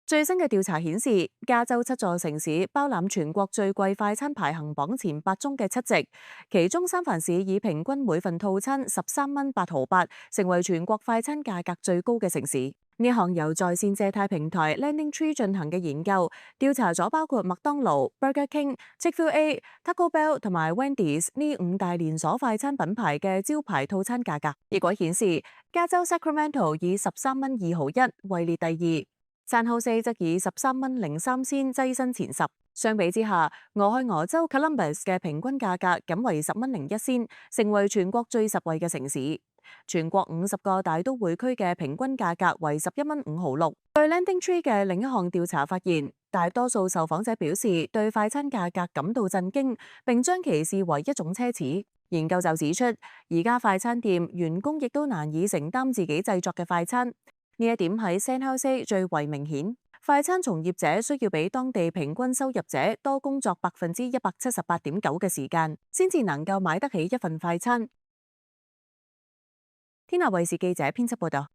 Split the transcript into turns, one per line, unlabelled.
最新嘅調查顯示，加州7座城市包攬全國最貴快餐排行榜前8中嘅7席，其中三藩市以平均每份套餐13.8毫8，成為全國快餐價格最高嘅城市。呢項由在線借貸平台 Lending Tree 進行嘅研究，調查咗包括麥當勞、Burger King、Chick-fil-A、Taco Bell 同埋 Wendy's 呢5大連鎖快餐品牌嘅招牌套餐價格。結果顯示，加州 Sacramento 以13.2毫1位列第二。san Jose則以13.03仙躋身前十。相比之下，俄亥俄州 Columbus 嘅平均價格僅為10.01仙，成為全國最實惠嘅城市。全國50個大都會區嘅平均價格為11.5毫6。據 Landing Tree 嘅另一項調查發現，大多數受訪者表示對快餐價格感到震驚，並將其視為一種奢侈。研究就指出，而家快餐店員工亦都難以承擔自己製作嘅快餐。呢一點喺 San Jose 最為明顯，快餐從業者需要比當地平均收入者多工作178.9%嘅時間，先至能夠買得起一份快餐。天下衛視記者編輯報道。